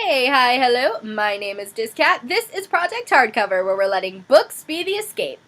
Hey, hi, hello, my name is dis.cat. This is Project Hardcover, where we're letting books be the escape.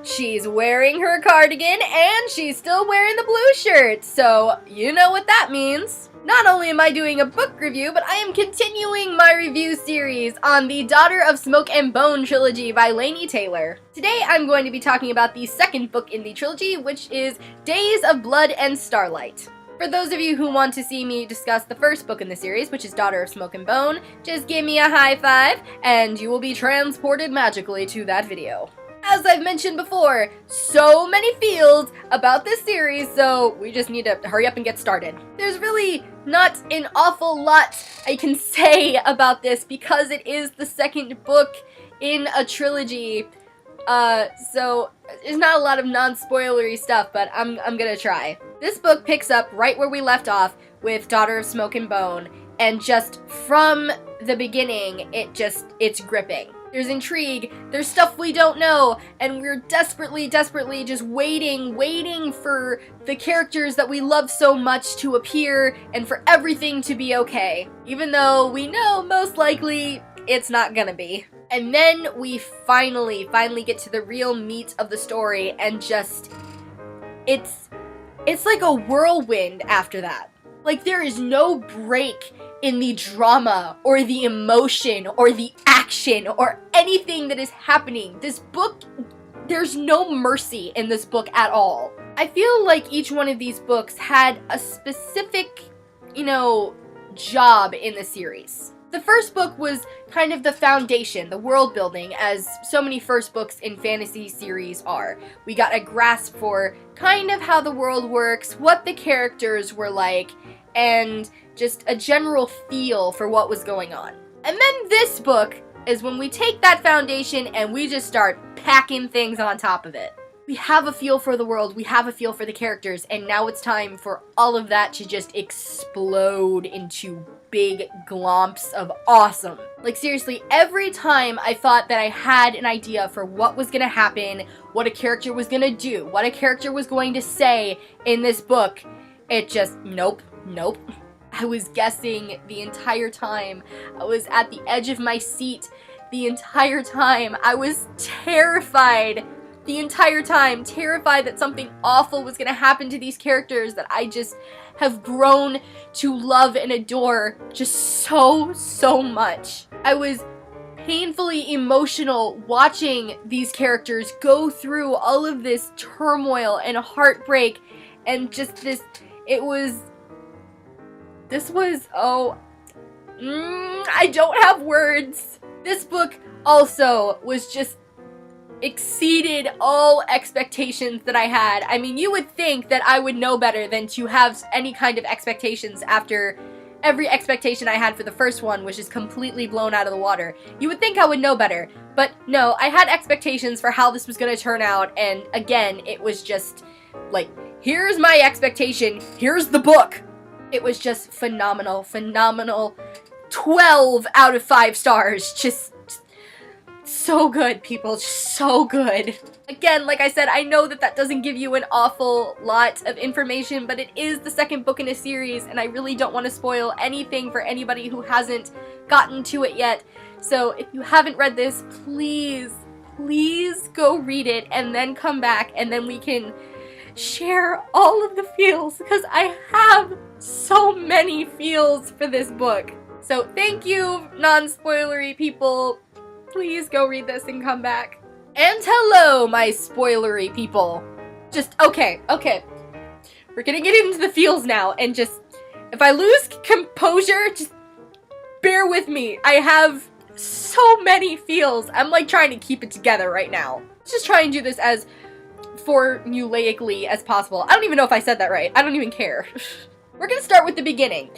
She's wearing her cardigan, and she's still wearing the blue shirt, so you know what that means. Not only am I doing a book review, but I am continuing my review series on the Daughter of Smoke and Bone trilogy by Laini Taylor. Today I'm going to be talking about the second book in the trilogy, which is Days of Blood and Starlight. For those of you who want to see me discuss the first book in the series, which is Daughter of Smoke and Bone, just give me a high five, and you will be transported magically to that video. As I've mentioned before, so many feels about this series, so we just need to hurry up and get started. There's really not an awful lot I can say about this because it is the second book in a trilogy, so there's not a lot of non-spoilery stuff, but I'm gonna try. This book picks up right where we left off with Daughter of Smoke and Bone, and just from the beginning, it's gripping. There's intrigue, there's stuff we don't know, and we're desperately just waiting for the characters that we love so much to appear and for everything to be okay. Even though we know most likely it's not gonna be. And then we finally get to the real meat of the story, and just, it's like a whirlwind after that. Like, there is no break in the drama, or the emotion, or the action, or anything that is happening. This book, there's no mercy in this book at all. I feel like each one of these books had a specific, job in the series. The first book was kind of the foundation, the world building, as so many first books in fantasy series are. We got a grasp for kind of how the world works, what the characters were like, and just a general feel for what was going on. And then this book is when we take that foundation and we just start packing things on top of it. We have a feel for the world, we have a feel for the characters, and now it's time for all of that to just explode into big glomps of awesome. Like, seriously, every time I thought that I had an idea for what was gonna happen, what a character was gonna do, what a character was going to say in this book, it just, nope. I was guessing the entire time. I was at the edge of my seat the entire time. I was terrified the entire time, terrified that something awful was gonna happen to these characters that I just have grown to love and adore just so much. I was painfully emotional watching these characters go through all of this turmoil and heartbreak, and just I don't have words. This book also was just exceeded all expectations that I had. I mean, you would think that I would know better than to have any kind of expectations after every expectation I had for the first one was just completely blown out of the water. You would think I would know better, but no, I had expectations for how this was gonna turn out, and again, it was just like, here's my expectation, here's the book. It was just phenomenal. 12 out of 5 stars. Just so good, people. Just so good. Again, like I said, I know that doesn't give you an awful lot of information, but it is the second book in a series, and I really don't want to spoil anything for anybody who hasn't gotten to it yet. So if you haven't read this, please go read it, and then come back, and then we can share all of the feels, because I have so many feels for this book. So thank you, non-spoilery people. Please go read this and come back. And hello, my spoilery people. Just, okay. We're gonna get into the feels now, and just, if I lose composure, just bear with me. I have so many feels. I'm like trying to keep it together right now. Let's just try and do this as formulaically as possible. I don't even know if I said that right. I don't even care. We're gonna start with the beginning.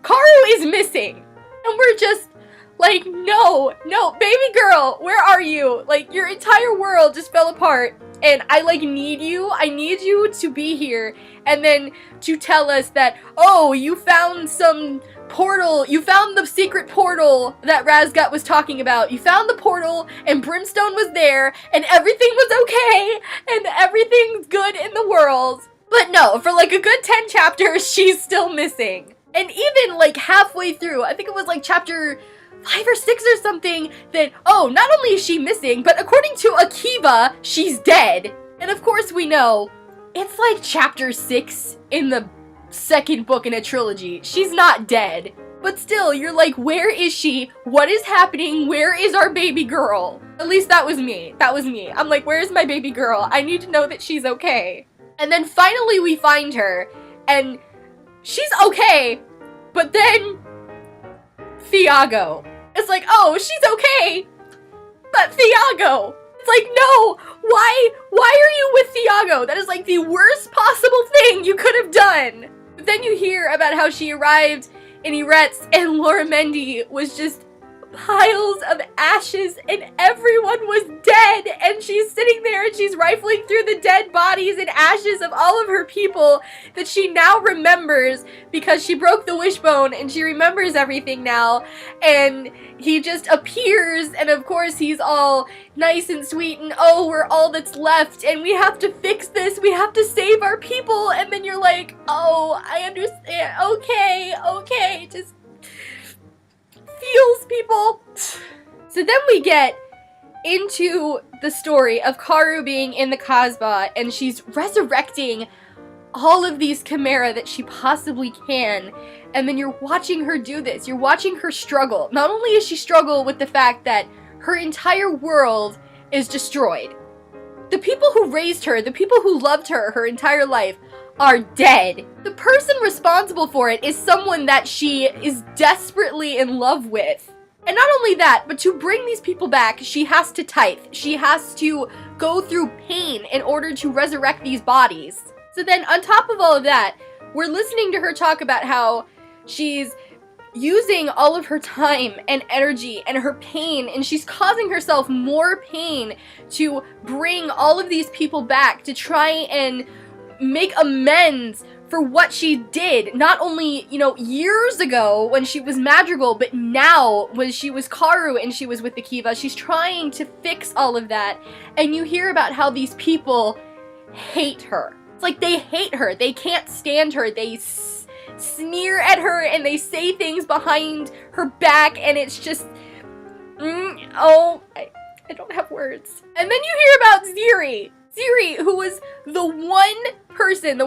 Karu is missing. And we're just like, no, baby girl, where are you? Like, your entire world just fell apart, and I need you. I need you to be here, and then to tell us that, oh, you found some portal, you found the secret portal that Razgat was talking about. You found the portal, and Brimstone was there, and everything was okay, and everything's good in the world. But no, for like a good 10 chapters, she's still missing. And even like halfway through, I think it was like chapter 5 or 6 or something, that, oh, not only is she missing, but according to Akiva, she's dead. And of course we know, it's like chapter 6 in the second book in a trilogy. She's not dead. But still, you're like, where is she? What is happening? Where is our baby girl? At least that was me. That was me. I'm like, where's my baby girl? I need to know that she's okay. And then finally we find her, and she's okay, but then Thiago. It's like, oh, she's okay, but Thiago. It's like, no, why are you with Thiago? That is like the worst possible thing you could have done. But then you hear about how she arrived in Eretz, and Loramendi was just piles of ashes, and everyone was dead, and she's sitting there and she's rifling through the dead bodies and ashes of all of her people that she now remembers because she broke the wishbone, and she remembers everything now. And he just appears, and of course he's all nice and sweet, and oh, we're all that's left, and we have to fix this, we have to save our people. And then you're like, oh, I understand, okay, just feels, people. So then we get into the story of Karu being in the Kasbah, and she's resurrecting all of these chimera that she possibly can. And then you're watching her do this. You're watching her struggle. Not only is she struggle with the fact that her entire world is destroyed. The people who raised her, the people who loved her her entire life, are dead. The person responsible for it is someone that she is desperately in love with. And not only that, but to bring these people back, she has to tithe. She has to go through pain in order to resurrect these bodies. So then on top of all of that, we're listening to her talk about how she's using all of her time and energy and her pain, and she's causing herself more pain to bring all of these people back to try and make amends for what she did, not only, years ago when she was Madrigal, but now when she was Karu and she was with the Kiva. She's trying to fix all of that, and you hear about how these people hate her. It's like they hate her, they can't stand her, they sneer at her, and they say things behind her back, and it's just, I don't have words. And then you hear about Ziri, who was the one person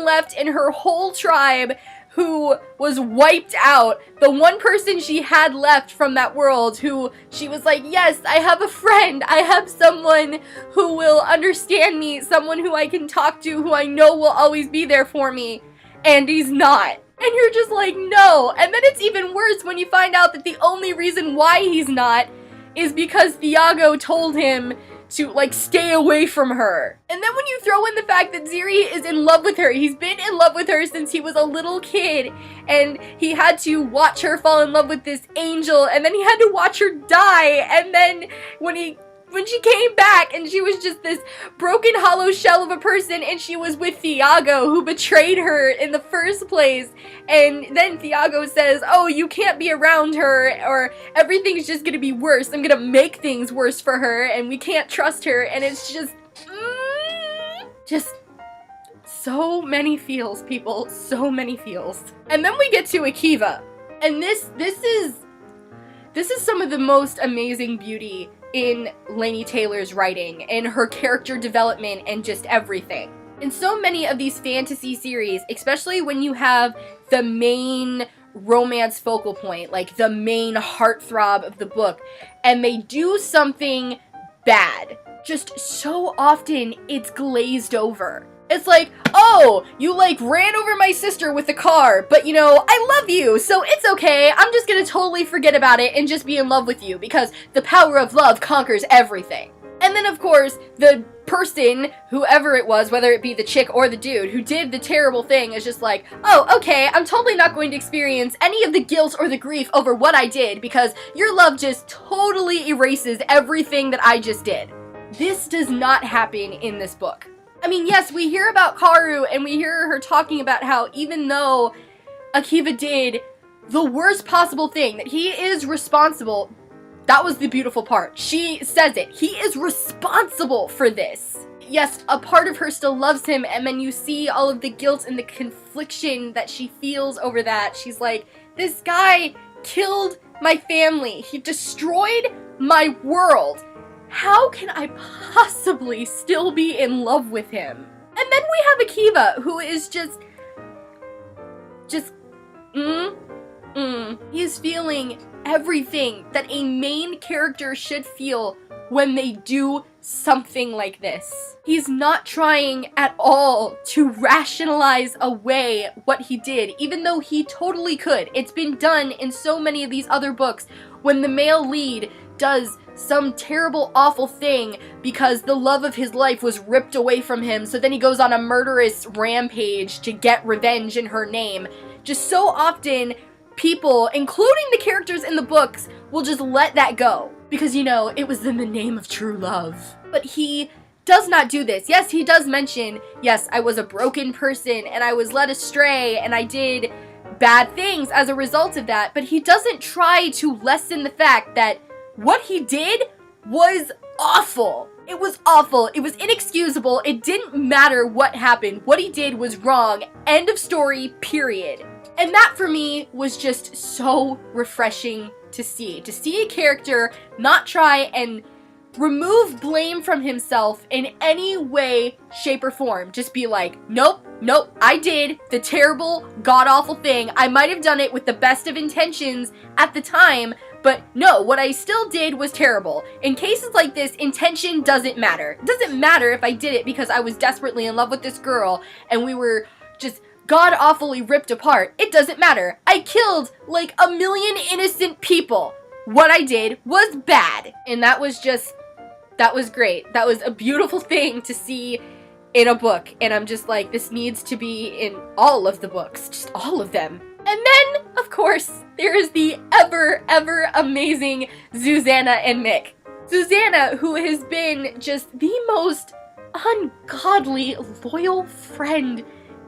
left in her whole tribe who was wiped out, the one person she had left from that world, who she was like, yes, I have a friend, I have someone who will understand me, someone who I can talk to, who I know will always be there for me, and he's not. And you're just like, no. And then it's even worse when you find out that the only reason why he's not is because Thiago told him to, stay away from her. And then when you throw in the fact that Ziri is in love with her, he's been in love with her since he was a little kid, and he had to watch her fall in love with this angel, and then he had to watch her die, and then when she came back and she was just this broken hollow shell of a person, and she was with Thiago, who betrayed her in the first place, and then Thiago says, oh, you can't be around her, or everything's just gonna be worse, I'm gonna make things worse for her, and we can't trust her, and it's just so many feels, people, so many feels. And then we get to Akiva, and this is some of the most amazing beauty in Laini Taylor's writing, and her character development, and just everything. In so many of these fantasy series, especially when you have the main romance focal point, like the main heartthrob of the book, and they do something bad, just so often it's glazed over. It's like, oh, you ran over my sister with the car, but I love you, so it's okay, I'm just gonna totally forget about it and just be in love with you, because the power of love conquers everything. And then of course, the person, whoever it was, whether it be the chick or the dude, who did the terrible thing is just like, oh, okay, I'm totally not going to experience any of the guilt or the grief over what I did, because your love just totally erases everything that I just did. This does not happen in this book. I mean, yes, we hear about Karu, and we hear her talking about how even though Akiva did the worst possible thing, that he is responsible. That was the beautiful part. She says it. He is responsible for this. yes, a part of her still loves him, and then you see all of the guilt and the confliction that she feels over that. She's like, this guy killed my family. He destroyed my world. How can I possibly still be in love with him? And then we have Akiva, who is just, he's feeling everything that a main character should feel when they do something like this. He's not trying at all to rationalize away what he did, even though he totally could. It's been done in so many of these other books when the male lead does some terrible, awful thing because the love of his life was ripped away from him, so then he goes on a murderous rampage to get revenge in her name. Just so often, people, including the characters in the books, will just let that go. Because, you know, it was in the name of true love. But he does not do this. Yes, he does mention, yes, I was a broken person, and I was led astray, and I did bad things as a result of that, but he doesn't try to lessen the fact that what he did was awful. It was awful. It was inexcusable. It didn't matter what happened. What he did was wrong. End of story, period. And that for me was just so refreshing to see. To see a character not try and remove blame from himself in any way, shape, or form. Just be like, nope, I did the terrible, god-awful thing. I might have done it with the best of intentions at the time, but no, what I still did was terrible. In cases like this, intention doesn't matter. It doesn't matter if I did it because I was desperately in love with this girl and we were just god-awfully ripped apart. It doesn't matter. I killed like 1 million innocent people. What I did was bad. And that was great. That was a beautiful thing to see in a book. And I'm just like, this needs to be in all of the books. Just all of them. And then, of course, there is the ever amazing Susanna and Mick. Susanna, who has been just the most ungodly loyal friend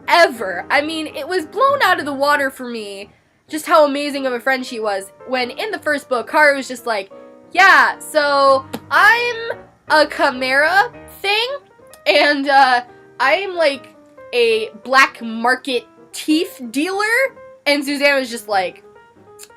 ever. I mean, it was blown out of the water for me just how amazing of a friend she was when in the first book, Karu was just like, yeah, so I'm a chimera thing, and I'm like a black market teeth dealer. And Susanna was just like,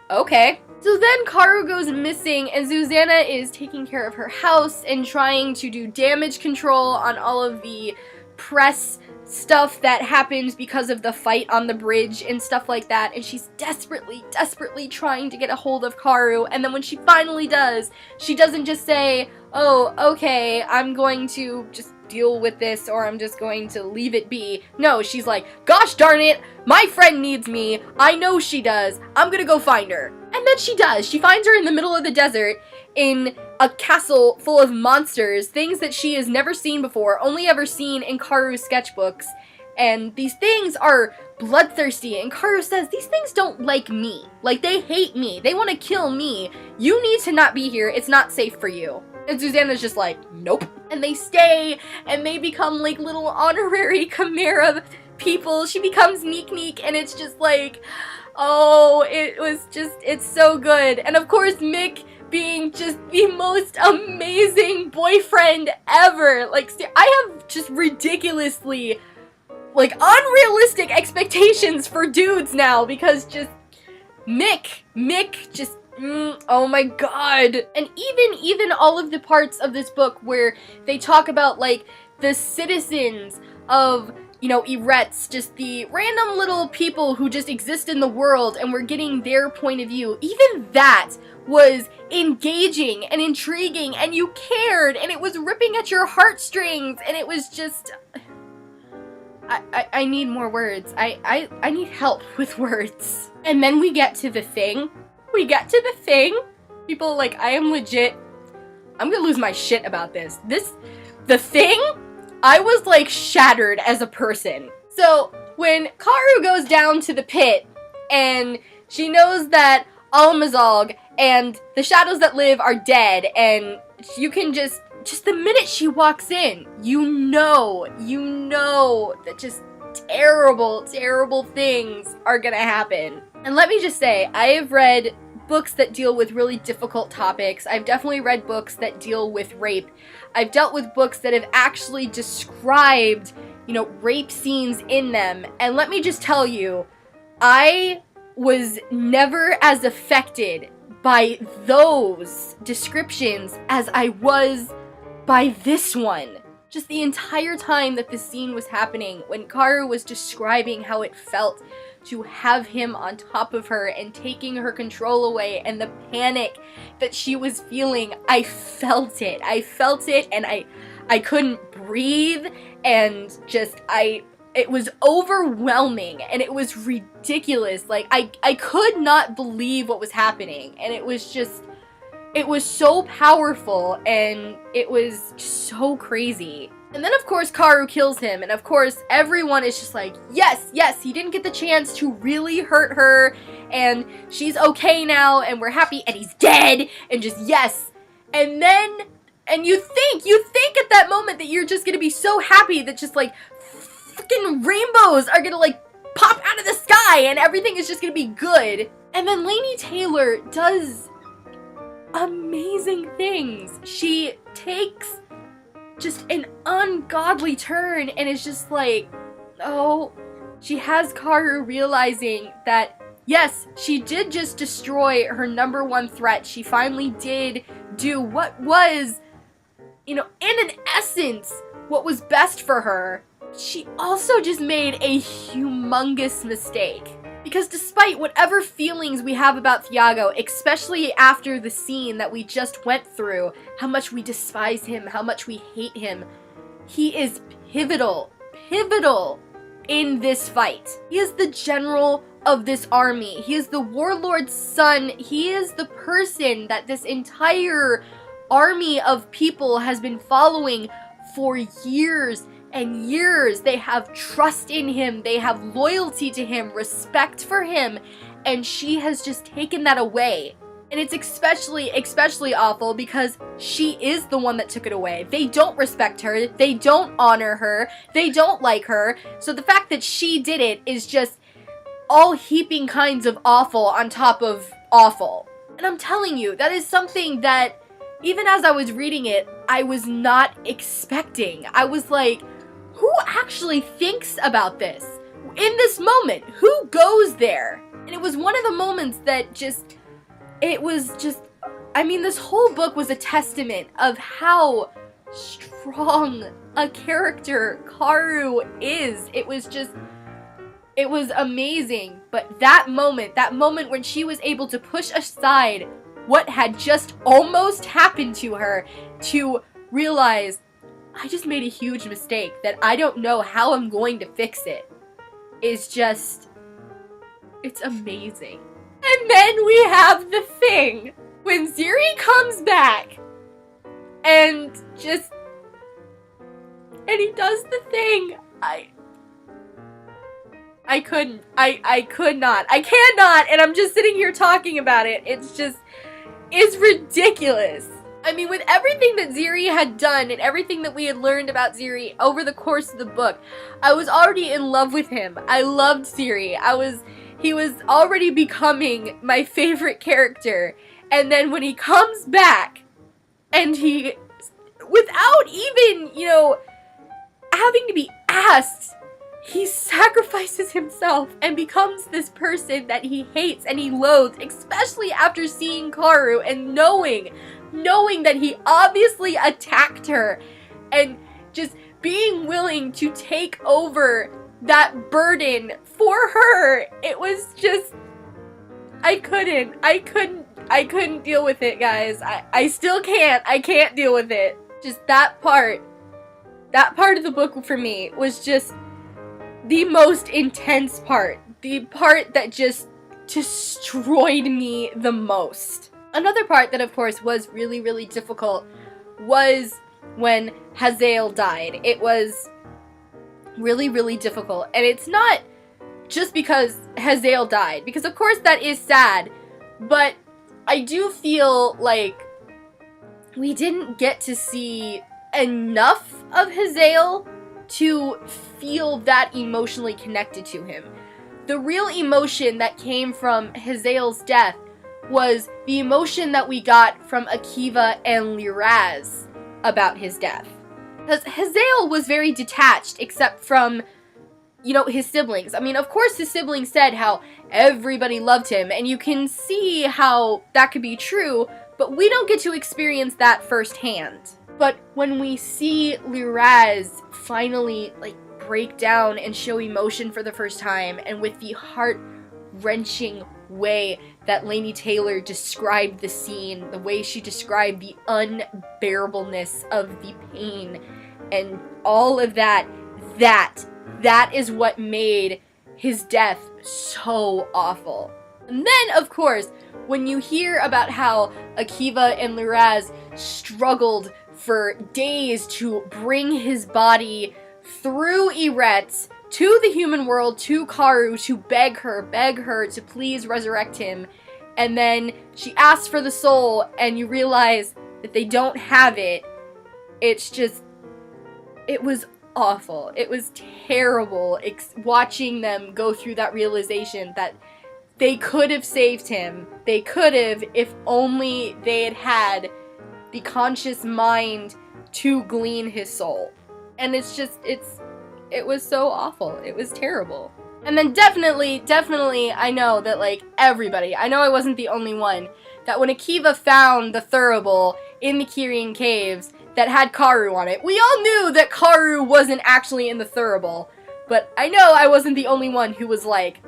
okay. So then Karu goes missing, and Susanna is taking care of her house and trying to do damage control on all of the press stuff that happens because of the fight on the bridge and stuff like that. And she's desperately trying to get a hold of Karu. And then when she finally does, she doesn't just say, oh, okay, I'm going to just deal with this, or I'm just going to leave it be. No, she's like, gosh darn it, my friend needs me. I know she does. I'm gonna go find her. And then she does. She finds her in the middle of the desert in a castle full of monsters, things that she has never seen before, only ever seen in Karu's sketchbooks. And these things are bloodthirsty, and Karu says, these things don't like me. Like, they hate me. They want to kill me. You need to not be here. It's not safe for you. And Susanna's just like, nope. And they stay, and they become like little honorary chimera people. She becomes Neek, and it's just like, oh, it's so good. And of course, Mick being just the most amazing boyfriend ever. Like, I have just ridiculously, like, unrealistic expectations for dudes now, because just Mick just, oh my god. And even all of the parts of this book where they talk about, like, the citizens of, you know, Eretz, just the random little people who just exist in the world, and we're getting their point of view, even that was engaging and intriguing, and you cared, and it was ripping at your heartstrings, and it was just, I need more words. I need help with words. And then we get to the thing. People, like, I am legit, I'm gonna lose my shit about this. The thing, I was, like, shattered as a person. So, when Karu goes down to the pit, and she knows that Almazalg and the shadows that live are dead, and you can just the minute she walks in, you know that just terrible things are gonna happen. And let me just say, I have read books that deal with really difficult topics. I've definitely read books that deal with rape. I've dealt with books that have actually described, you know, rape scenes in them. And let me just tell you, I was never as affected by those descriptions as I was by this one. Just the entire time that this scene was happening, when Kaoru was describing how it felt to have him on top of her and taking her control away, and the panic that she was feeling, I felt it. I felt it, and I couldn't breathe, and just, it was overwhelming, and it was ridiculous. Like, I could not believe what was happening, and it was just, it was so powerful, and it was so crazy. And then, of course, Kaoru kills him, and of course, everyone is just like, yes, yes, he didn't get the chance to really hurt her, and she's okay now, and we're happy, and he's dead, and just, yes. And then, and you think at that moment that you're just gonna be so happy that just, like, fucking rainbows are gonna, like, pop out of the sky, and everything is just gonna be good. And then Laini Taylor does amazing things. She takes just an ungodly turn and is just like, oh, she has Kaoru realizing that, yes, she did just destroy her number one threat. She finally did do what was, you know, in an essence, what was best for her. She also just made a humongous mistake. Because despite whatever feelings we have about Thiago, especially after the scene that we just went through, how much we despise him, how much we hate him, he is pivotal in this fight. He is the general of this army. He is the warlord's son. He is the person that this entire army of people has been following for years and years. They have trust in him, they have loyalty to him, respect for him, and she has just taken that away. And it's especially awful because she is the one that took it away. They don't respect her, they don't honor her, they don't like her, so the fact that she did it is just all heaping kinds of awful on top of awful. And I'm telling you, that is something that, even as I was reading it, I was not expecting. I was like, who actually thinks about this? In this moment, who goes there? And it was one of the moments that just, it was just, I mean, this whole book was a testament of how strong a character Kaoru is. It was just, it was amazing. But that moment when she was able to push aside what had just almost happened to her to realize, I just made a huge mistake that I don't know how I'm going to fix it, is just, it's amazing. And then we have the thing when Ziri comes back and just, and he does the thing. I couldn't. I could not. I cannot, and I'm just sitting here talking about it. It's just, it's ridiculous. I mean, with everything that Ziri had done and everything that we had learned about Ziri over the course of the book, I was already in love with him. I loved Ziri. He was already becoming my favorite character. And then when he comes back, and he, without even, you know, having to be asked, he sacrifices himself and becomes this person that he hates and he loathes, especially after seeing Kaoru and knowing that he obviously attacked her, and just being willing to take over that burden for her. It was just, I couldn't deal with it, guys. I still can't. I can't deal with it. Just that part of the book for me was just the most intense part. The part that just destroyed me the most. Another part that, of course, was really, really difficult was when Hazael died. It was really, really difficult. And it's not just because Hazael died, because of course that is sad, but I do feel like we didn't get to see enough of Hazael to feel that emotionally connected to him. The real emotion that came from Hazael's death was the emotion that we got from Akiva and Liraz about his death. Because Hazael was very detached, except from, you know, his siblings. I mean, of course his siblings said how everybody loved him, and you can see how that could be true, but we don't get to experience that firsthand. But when we see Liraz finally, like, break down and show emotion for the first time, and with the heart-wrenching way that Laini Taylor described the scene, the way she described the unbearableness of the pain, and all of that is what made his death so awful. And then, of course, when you hear about how Akiva and Liraz struggled for days to bring his body through Eretz to the human world, to Karu, to beg her to please resurrect him, and then she asks for the soul, and you realize that they don't have it, it's just, it was awful. It was terrible watching them go through that realization that they could have saved him. They could have, if only they had had the conscious mind to glean his soul. And it's just, it was so awful. It was terrible. And then definitely, I know that, like, everybody, I know I wasn't the only one, that when Akiva found the Thurible in the Kyrian caves that had Karu on it, we all knew that Karu wasn't actually in the Thurible, but I know I wasn't the only one who was like,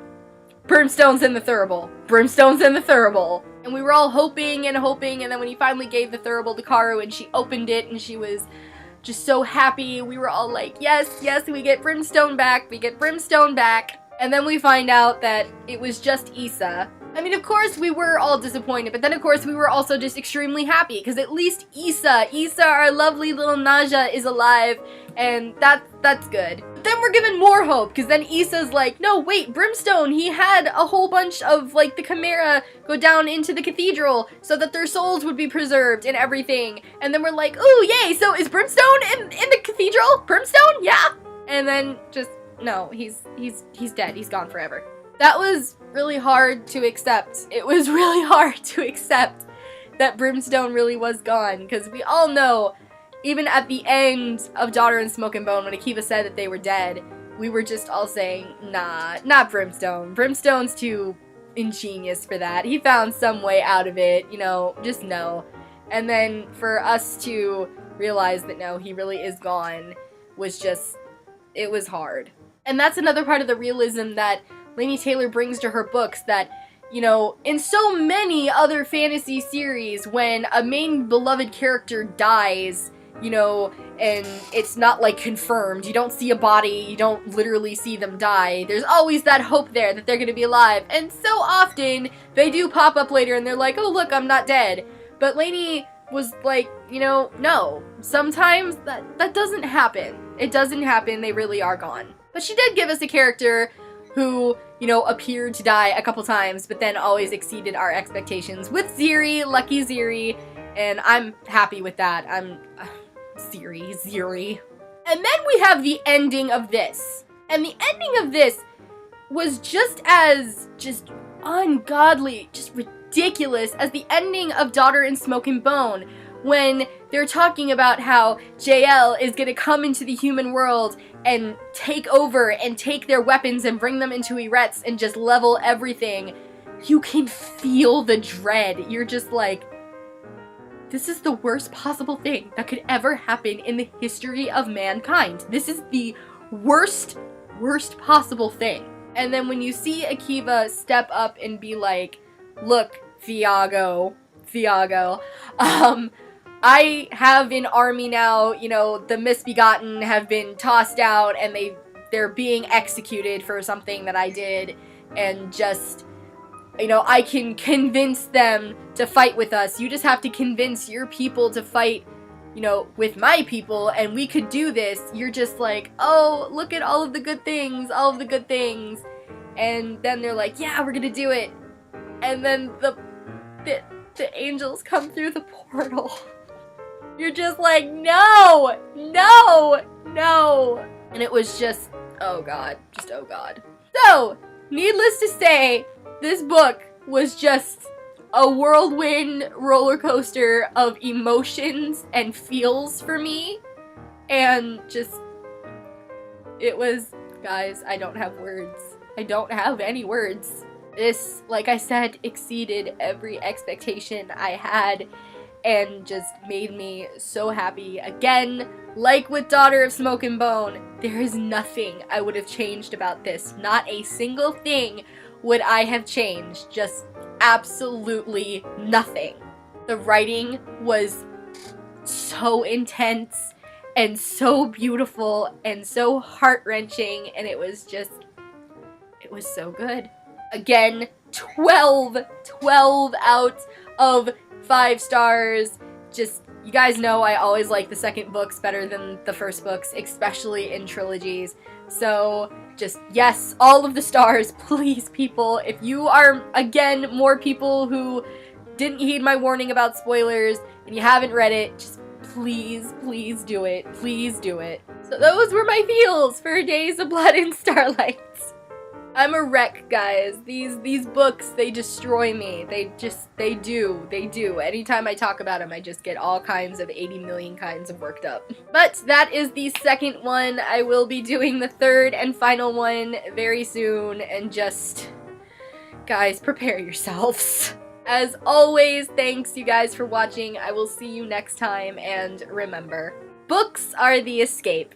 Brimstone's in the Thurible. Brimstone's in the Thurible. And we were all hoping, and then when he finally gave the Thurible to Karu and she opened it and she was just so happy, we were all like, yes, we get Brimstone back, And then we find out that it was just Issa. I mean, of course we were all disappointed, but then of course we were also just extremely happy, because at least Issa, our lovely little Naja, is alive, and that's good. But then we're given more hope, because then Issa's like, no, wait, Brimstone, he had a whole bunch of, like, the Chimera go down into the cathedral so that their souls would be preserved and everything. And then we're like, ooh, yay, so is Brimstone in the cathedral? Brimstone? Yeah. And then just, no, he's dead. He's gone forever. That was really hard to accept. It was really hard to accept that Brimstone really was gone, because we all know, even at the end of Daughter in Smoke and Bone, when Akiva said that they were dead, we were just all saying, nah, not Brimstone. Brimstone's too ingenious for that. He found some way out of it, you know, just no. And then for us to realize that no, he really is gone, was just, it was hard. And that's another part of the realism that Laini Taylor brings to her books, that, you know, in so many other fantasy series, when a main beloved character dies, you know, and it's not, like, confirmed, you don't see a body, you don't literally see them die, there's always that hope there that they're gonna be alive, and so often, they do pop up later and they're like, oh look, I'm not dead. But Laini was like, you know, no, sometimes that doesn't happen. It doesn't happen, they really are gone. But she did give us a character who, you know, appeared to die a couple times, but then always exceeded our expectations with Ziri, Lucky Ziri, and I'm happy with that. Ziri. And then we have the ending of this. And the ending of this was just as ungodly, just ridiculous as the ending of Daughter in Smoke and Bone, when they're talking about how JL is gonna come into the human world and take over and take their weapons and bring them into Eretz and just level everything. You can feel the dread. You're just like, this is the worst possible thing that could ever happen in the history of mankind. This is the worst possible thing. And then when you see Akiva step up and be like, look, Thiago, I have an army now, you know, the misbegotten have been tossed out and they're being executed for something that I did, and just, you know, I can convince them to fight with us. You just have to convince your people to fight, you know, with my people, and we could do this. You're just like, oh, look at all of the good things, and then they're like, yeah, we're gonna do it. And then the angels come through the portal. You're just like, no! And it was just, oh god. So, needless to say, this book was just a whirlwind roller coaster of emotions and feels for me, and just, it was, guys, I don't have words. I don't have any words. This, like I said, exceeded every expectation I had and just made me so happy. Again, like with Daughter of Smoke and Bone, there is nothing I would have changed about this. Not a single thing would I have changed. Just absolutely nothing. The writing was so intense and so beautiful and so heart-wrenching, and it was so good. Again, 12 out of 5 stars. Just, you guys know I always like the second books better than the first books, especially in trilogies. So, just, yes, all of the stars, please, people. If you are, again, more people who didn't heed my warning about spoilers and you haven't read it, just please do it. Please do it. So those were my feels for Days of Blood and Starlight. I'm a wreck, guys. These books, they destroy me. They do. Anytime I talk about them, I just get all kinds of 80 million kinds of worked up. But that is the second one. I will be doing the third and final one very soon, and just, guys, prepare yourselves. As always, thanks you guys for watching. I will see you next time, and remember, books are the escape.